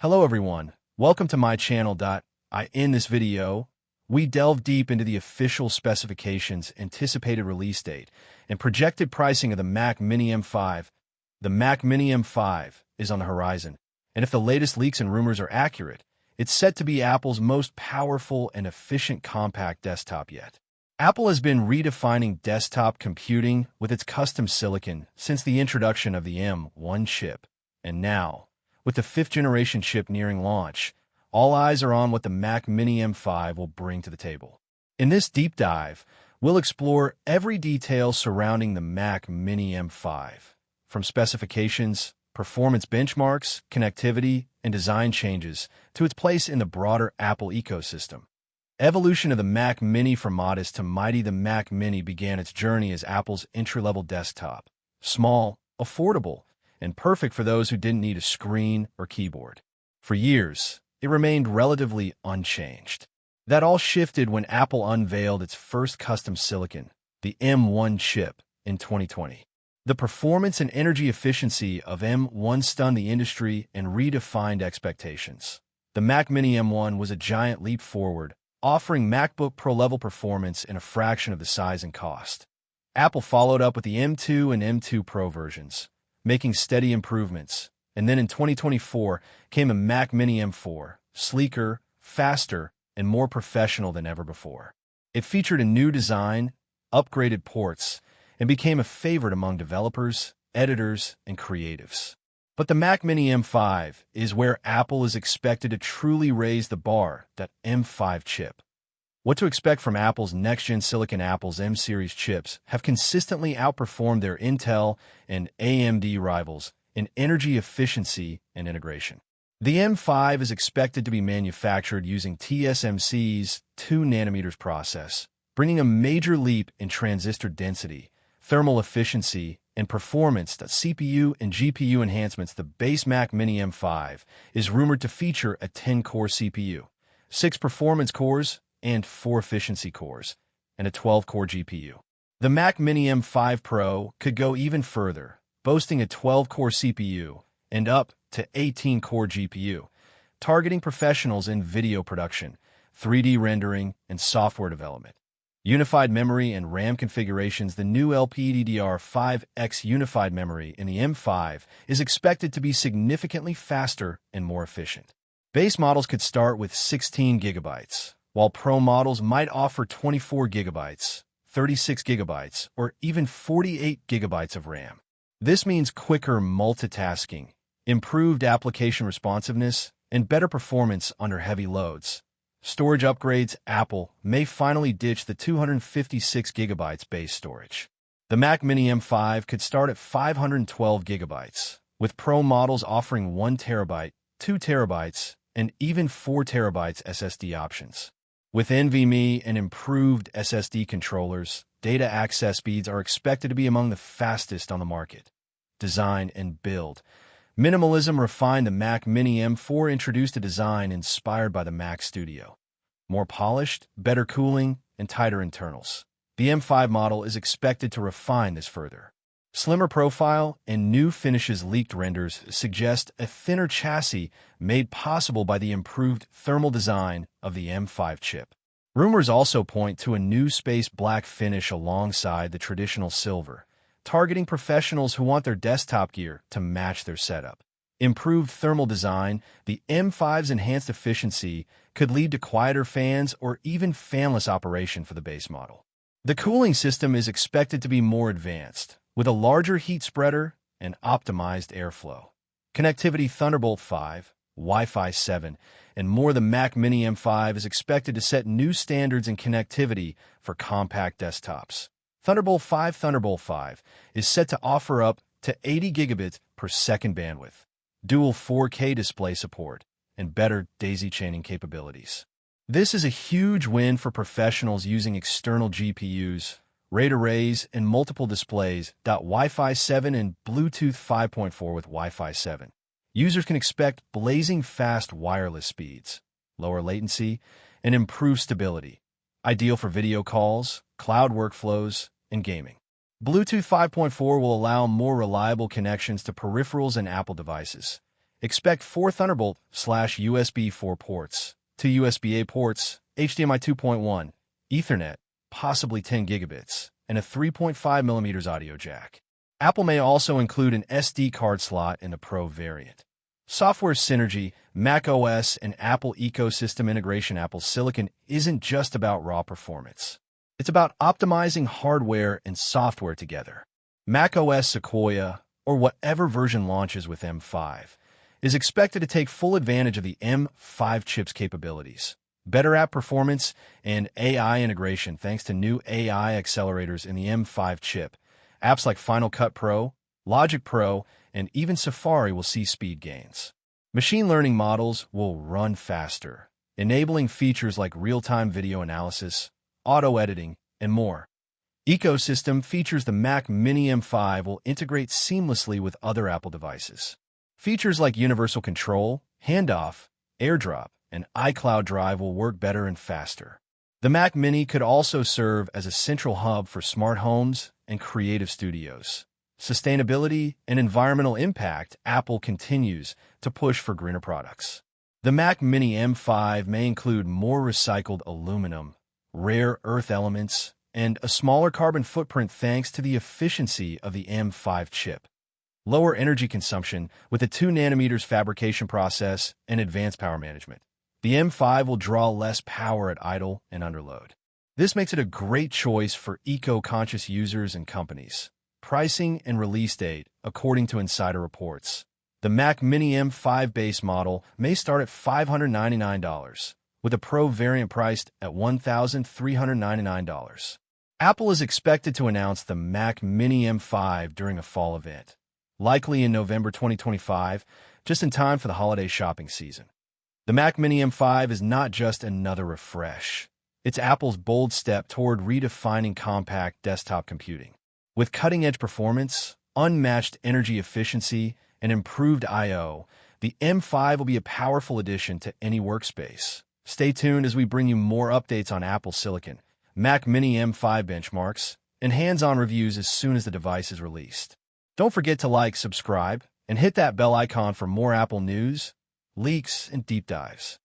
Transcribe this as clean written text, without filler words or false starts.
Hello everyone, welcome to my channel. In this video, we delve deep into the official specifications, anticipated release date, and projected pricing of the Mac Mini M5. The Mac Mini M5 is on the horizon, and if the latest leaks and rumors are accurate, it's set to be Apple's most powerful and efficient compact desktop yet. Apple has been redefining desktop computing with its custom silicon since the introduction of the M1 chip, and now, with the 5th-generation chip nearing launch, all eyes are on what the Mac Mini M5 will bring to the table. In this deep dive, we'll explore every detail surrounding the Mac Mini M5, from specifications, performance benchmarks, connectivity, and design changes to its place in the broader Apple ecosystem. Evolution of the Mac Mini from modest to mighty. The Mac Mini began its journey as Apple's entry-level desktop, small, affordable, and perfect for those who didn't need a screen or keyboard. For years, it remained relatively unchanged. That all shifted when Apple unveiled its first custom silicon, the M1 chip, in 2020. The performance and energy efficiency of M1 stunned the industry and redefined expectations. The Mac Mini M1 was a giant leap forward, offering MacBook Pro-level performance in a fraction of the size and cost. Apple followed up with the M2 and M2 Pro versions, making steady improvements, and then in 2024 came a Mac Mini M4, sleeker, faster, and more professional than ever before. It featured a new design, upgraded ports, and became a favorite among developers, editors, and creatives. But the Mac Mini M5 is where Apple is expected to truly raise the bar, that M5 chip. What to expect from Apple's next-gen silicon? Apple's M-series chips have consistently outperformed their Intel and AMD rivals in energy efficiency and integration. The M5 is expected to be manufactured using TSMC's 2nm process, bringing a major leap in transistor density, thermal efficiency, and performance. CPU and GPU enhancements. The base Mac Mini M5 is rumored to feature a 10-core CPU, 6 performance cores, and 4 efficiency cores, and a 12-core GPU. The Mac Mini M5 Pro could go even further, boasting a 12-core CPU and up to 18-core GPU, targeting professionals in video production, 3D rendering, and software development. Unified memory and RAM configurations. The new LPDDR5X unified memory in the M5 is expected to be significantly faster and more efficient. Base models could start with 16 GB, while Pro models might offer 24 GB, 36 GB, or even 48 GB of RAM. This means quicker multitasking, improved application responsiveness, and better performance under heavy loads. Storage upgrades. Apple may finally ditch the 256 GB base storage. The Mac Mini M5 could start at 512 GB, with Pro models offering 1 TB, 2 TB, and even 4 TB SSD options. With NVMe and improved SSD controllers, data access speeds are expected to be among the fastest on the market. Design and build. Minimalism refined. The Mac Mini M4 introduced a design inspired by the Mac Studio. More polished, better cooling, and tighter internals. The M5 model is expected to refine this further. Slimmer profile and new finishes. Leaked renders suggest a thinner chassis made possible by the improved thermal design of the M5 chip. Rumors also point to a new space black finish alongside the traditional silver, targeting professionals who want their desktop gear to match their setup. Improved thermal design. The M5's enhanced efficiency could lead to quieter fans or even fanless operation for the base model. The cooling system is expected to be more advanced, with a larger heat spreader and optimized airflow. Connectivity. Thunderbolt 5, Wi-Fi 7, and more. The Mac Mini M5 is expected to set new standards in connectivity for compact desktops. Thunderbolt 5 is set to offer up to 80 gigabits per second bandwidth, dual 4K display support, and better daisy chaining capabilities. This is a huge win for professionals using external GPUs, RAID arrays, and multiple displays. Wi-Fi 7 and Bluetooth 5.4 with Wi-Fi 7. Users can expect blazing fast wireless speeds, lower latency, and improved stability, ideal for video calls, cloud workflows, and gaming. Bluetooth 5.4 will allow more reliable connections to peripherals and Apple devices, Expect 4 Thunderbolt/USB 4 ports, 2 USB-A ports, HDMI 2.1, Ethernet, possibly 10 gigabits, and a 3.5mm audio jack. Apple may also include an SD card slot in the Pro variant. Software synergy, macOS, and Apple ecosystem integration. Apple Silicon isn't just about raw performance. It's about optimizing hardware and software together. macOS Sequoia, or whatever version launches with M5, is expected to take full advantage of the M5 chip's capabilities. Better app performance and AI integration thanks to new AI accelerators in the M5 chip. Apps like Final Cut Pro, Logic Pro, and even Safari will see speed gains. Machine learning models will run faster, enabling features like real-time video analysis, auto editing, and more. Ecosystem features. The Mac Mini M5 will integrate seamlessly with other Apple devices. Features like universal control, handoff, AirDrop, and iCloud Drive will work better and faster. The Mac Mini could also serve as a central hub for smart homes and creative studios. Sustainability and environmental impact. Apple continues to push for greener products. The Mac Mini M5 may include more recycled aluminum, rare earth elements, and a smaller carbon footprint thanks to the efficiency of the M5 chip. Lower energy consumption with a 2nm fabrication process and advanced power management. The M5 will draw less power at idle and under load. This makes it a great choice for eco-conscious users and companies. Pricing and release date, according to insider reports. The Mac Mini M5 base model may start at $599, with a Pro variant priced at $1,399. Apple is expected to announce the Mac Mini M5 during a fall event, likely in November 2025, just in time for the holiday shopping season. The Mac Mini M5 is not just another refresh. It's Apple's bold step toward redefining compact desktop computing. With cutting-edge performance, unmatched energy efficiency, and improved I/O, the M5 will be a powerful addition to any workspace. Stay tuned as we bring you more updates on Apple Silicon, Mac Mini M5 benchmarks, and hands-on reviews as soon as the device is released. Don't forget to like, subscribe, and hit that bell icon for more Apple news, leaks, and deep dives.